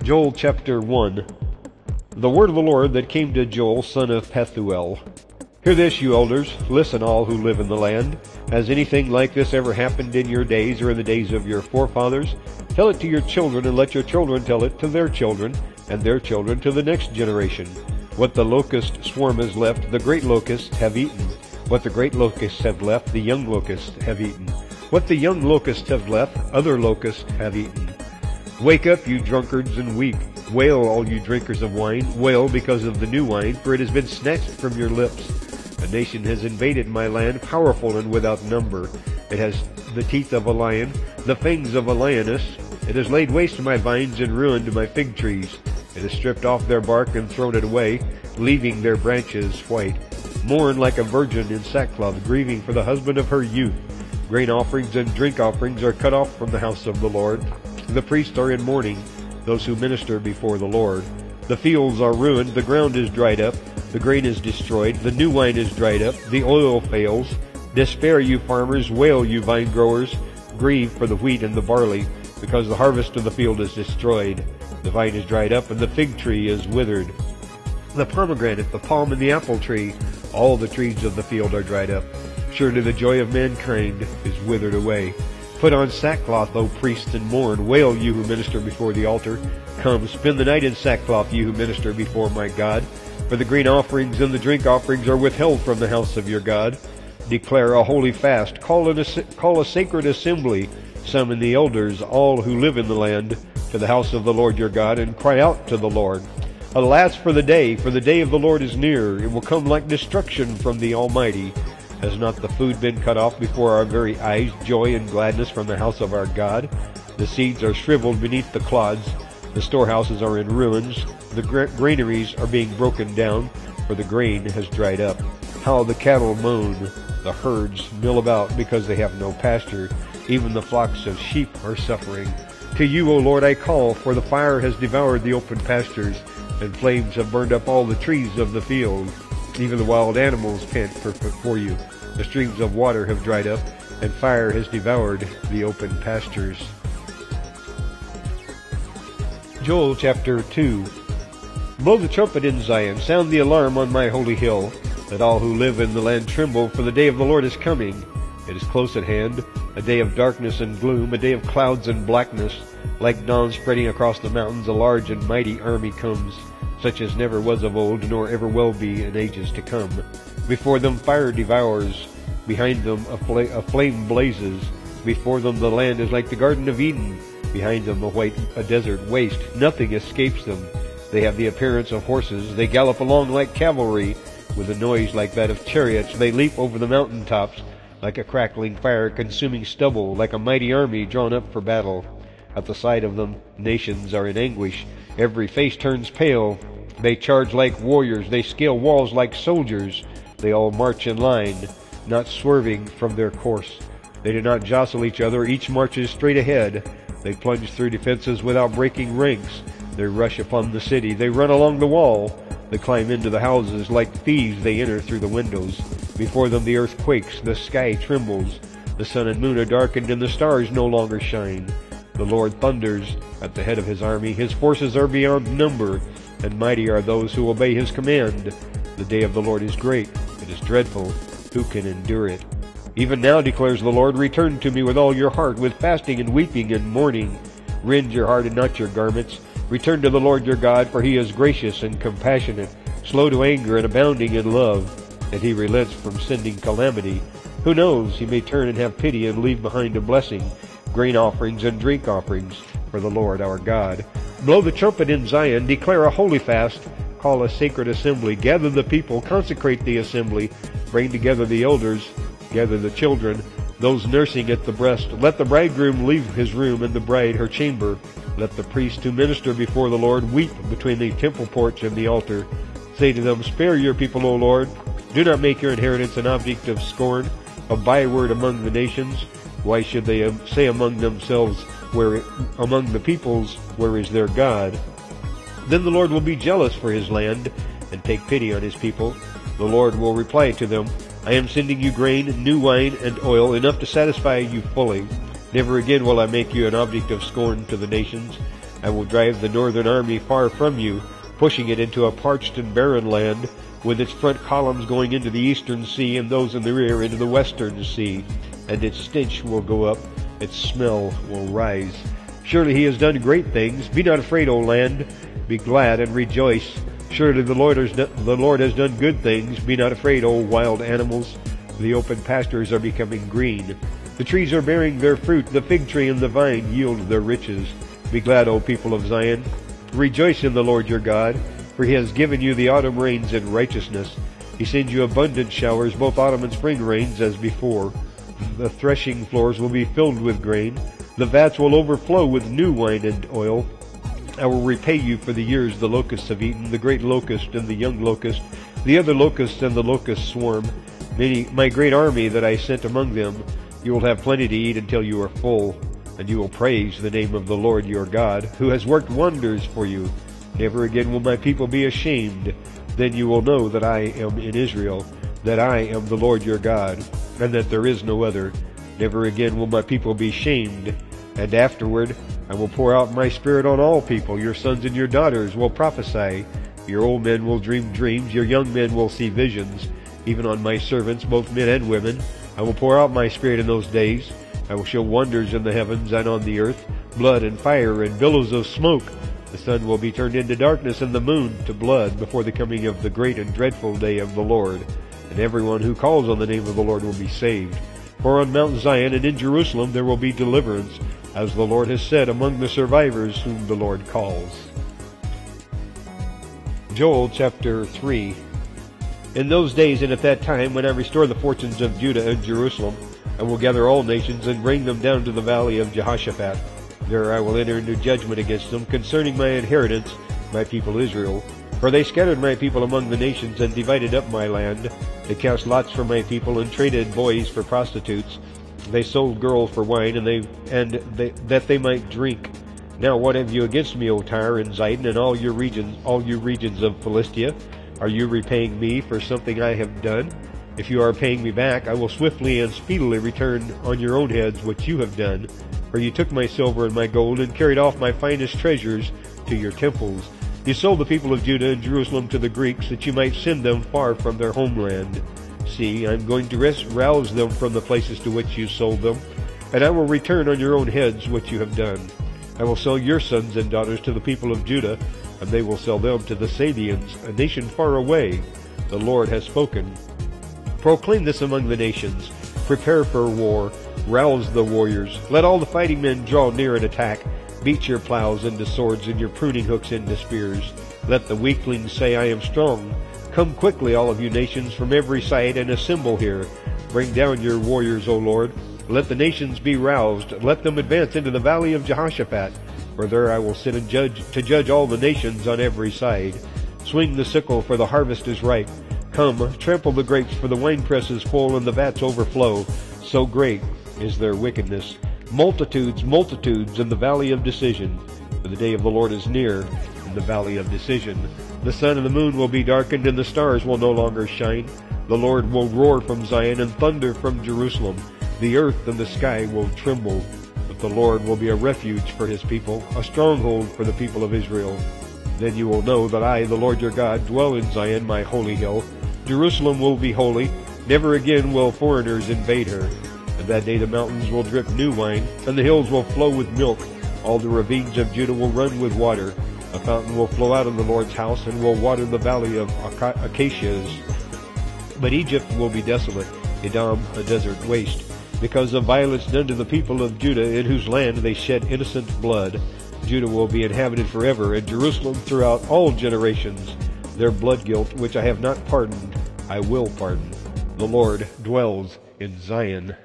Joel chapter 1. The word of the Lord that came to Joel, son of Pethuel. Hear this, you elders. Listen, all who live in the land. Has anything like this ever happened in your days or in the days of your forefathers? Tell it to your children, and let your children tell it to their children, and their children to the next generation. What the locust swarm has left, the great locusts have eaten. What the great locusts have left, the young locusts have eaten. What the young locusts have left, other locusts have eaten. Wake up, you drunkards, and weep. Wail, all you drinkers of wine. Wail because of the new wine, for it has been snatched from your lips. A nation has invaded my land, powerful and without number. It has the teeth of a lion, the fangs of a lioness. It has laid waste my vines and ruined my fig trees. It has stripped off their bark and thrown it away, leaving their branches white. Mourn like a virgin in sackcloth, grieving for the husband of her youth. Grain offerings and drink offerings are cut off from the house of the Lord. The priests are in mourning, those who minister before the Lord. The fields are ruined, the ground is dried up, the grain is destroyed, the new wine is dried up, the oil fails. Despair, you farmers, wail, you vine growers, grieve for the wheat and the barley, because the harvest of the field is destroyed. The vine is dried up, and the fig tree is withered. The pomegranate, the palm, and the apple tree, all the trees of the field are dried up. Surely the joy of mankind is withered away. Put on sackcloth, O priests, and mourn. Wail, you who minister before the altar. Come, spend the night in sackcloth, you who minister before my God. For the grain offerings and the drink offerings are withheld from the house of your God. Declare a holy fast. Call a sacred assembly. Summon the elders, all who live in the land, to the house of the Lord your God, and cry out to the Lord. Alas for the day of the Lord is near. It will come like destruction from the Almighty. Has not the food been cut off before our very eyes, joy and gladness from the house of our God? The seeds are shriveled beneath the clods. The storehouses are in ruins. The granaries are being broken down, for the grain has dried up. How the cattle moan. The herds mill about because they have no pasture. Even the flocks of sheep are suffering. To you, O Lord, I call, for the fire has devoured the open pastures, and flames have burned up all the trees of the field. Even the wild animals pant for you. The streams of water have dried up, and fire has devoured the open pastures. Joel chapter 2. Blow the trumpet in Zion, sound the alarm on my holy hill. Let all who live in the land tremble, for the day of the Lord is coming. It is close at hand, a day of darkness and gloom, a day of clouds and blackness. Like dawn spreading across the mountains, a large and mighty army comes, such as never was of old, nor ever will be in ages to come. Before them fire devours, behind them a flame blazes. Before them the land is like the Garden of Eden, behind them a desert waste. Nothing escapes them. They have the appearance of horses. They gallop along like cavalry, with a noise like that of chariots. They leap over the mountain tops, like a crackling fire consuming stubble, like a mighty army drawn up for battle. At the sight of them, nations are in anguish. Every face turns pale. They charge like warriors. They scale walls like soldiers. They all march in line, not swerving from their course. They do not jostle each other. Each marches straight ahead. They plunge through defenses without breaking ranks. They rush upon the city. They run along the wall. They climb into the houses. Like thieves, they enter through the windows. Before them the earth quakes. The sky trembles. The sun and moon are darkened, and the stars no longer shine. The Lord thunders at the head of his army. His forces are beyond number, and mighty are those who obey his command. The day of the Lord is great. It is dreadful. Who can endure it? Even now, declares the Lord, return to me with all your heart, with fasting and weeping and mourning. Rend your heart and not your garments. Return to the Lord your God, for he is gracious and compassionate, slow to anger and abounding in love, and he relents from sending calamity. Who knows, he may turn and have pity and leave behind a blessing, grain offerings and drink offerings for the Lord our God. Blow the trumpet in Zion, declare a holy fast, call a sacred assembly, gather the people, consecrate the assembly, bring together the elders, gather the children, those nursing at the breast. Let the bridegroom leave his room and the bride her chamber. Let the priests who minister before the Lord weep between the temple porch and the altar. Say to them, spare your people, O Lord. Do not make your inheritance an object of scorn, a byword among the nations. Why should they say among themselves, among the peoples, where is their God? Then the Lord will be jealous for his land and take pity on his people. The Lord will reply to them, I am sending you grain, new wine, and oil, enough to satisfy you fully. Never again will I make you an object of scorn to the nations. I will drive the northern army far from you, pushing it into a parched and barren land, with its front columns going into the eastern sea and those in the rear into the western sea. And its stench will go up, its smell will rise. Surely he has done great things. Be not afraid, O land. Be glad and rejoice. Surely the Lord has done good things. Be not afraid, O wild animals. The open pastures are becoming green. The trees are bearing their fruit. The fig tree and the vine yield their riches. Be glad, O people of Zion. Rejoice in the Lord your God, for he has given you the autumn rains in righteousness. He sends you abundant showers, both autumn and spring rains as before. The threshing floors will be filled with grain. The vats will overflow with new wine and oil. I will repay you for the years the locusts have eaten, the great locust and the young locust, the other locust and the locust swarm, my great army that I sent among them. You will have plenty to eat until you are full, and you will praise the name of the Lord your God, who has worked wonders for you. Never again will my people be ashamed. Then you will know that I am in Israel, that I am the Lord your God, and that there is no other. Never again will my people be shamed. And afterward I will pour out my Spirit on all people. Your sons and your daughters will prophesy. Your old men will dream dreams. Your young men will see visions. Even on my servants, both men and women, I will pour out my Spirit in those days. I will show wonders in the heavens and on the earth, blood and fire and billows of smoke. The sun will be turned into darkness and the moon to blood before the coming of the great and dreadful day of the Lord. And everyone who calls on the name of the Lord will be saved. For on Mount Zion and in Jerusalem there will be deliverance, as the Lord has said, among the survivors whom the Lord calls. Joel chapter 3. In those days and at that time, when I restore the fortunes of Judah and Jerusalem, I will gather all nations and bring them down to the valley of Jehoshaphat. There I will enter into judgment against them concerning my inheritance, my people Israel. For they scattered my people among the nations and divided up my land. They cast lots for my people and traded boys for prostitutes. They sold girls for wine, that they might drink. Now what have you against me, O Tyre and Zidon, and all you regions of Philistia? Are you repaying me for something I have done? If you are paying me back, I will swiftly and speedily return on your own heads what you have done. For you took my silver and my gold, and carried off my finest treasures to your temples. You sold the people of Judah and Jerusalem to the Greeks, that you might send them far from their homeland. See, I am going to rouse them from the places to which you sold them, and I will return on your own heads what you have done. I will sell your sons and daughters to the people of Judah, and they will sell them to the Sabians, a nation far away. The Lord has spoken. Proclaim this among the nations. Prepare for war. Rouse the warriors. Let all the fighting men draw near and attack. Beat your plows into swords and your pruning hooks into spears. Let the weaklings say, I am strong. Come quickly, all of you nations, from every side, and assemble here. Bring down your warriors, O Lord. Let the nations be roused. Let them advance into the valley of Jehoshaphat. For there I will sit and judge all the nations on every side. Swing the sickle, for the harvest is ripe. Come, trample the grapes, for the winepress is full, and the vats overflow. So great is their wickedness. Multitudes, multitudes in the valley of decision. For the day of the Lord is near in the valley of decision. The sun and the moon will be darkened, and the stars will no longer shine. The Lord will roar from Zion and thunder from Jerusalem. The earth and the sky will tremble. But the Lord will be a refuge for his people, a stronghold for the people of Israel. Then you will know that I, the Lord your God, dwell in Zion, my holy hill. Jerusalem will be holy. Never again will foreigners invade her. And that day the mountains will drip new wine, and the hills will flow with milk. All the ravines of Judah will run with water. A fountain will flow out of the Lord's house, and will water the valley of acacias. But Egypt will be desolate, Edom a desert waste, because of violence done to the people of Judah, in whose land they shed innocent blood. Judah will be inhabited forever, and Jerusalem throughout all generations. Their blood guilt, which I have not pardoned, I will pardon. The Lord dwells in Zion.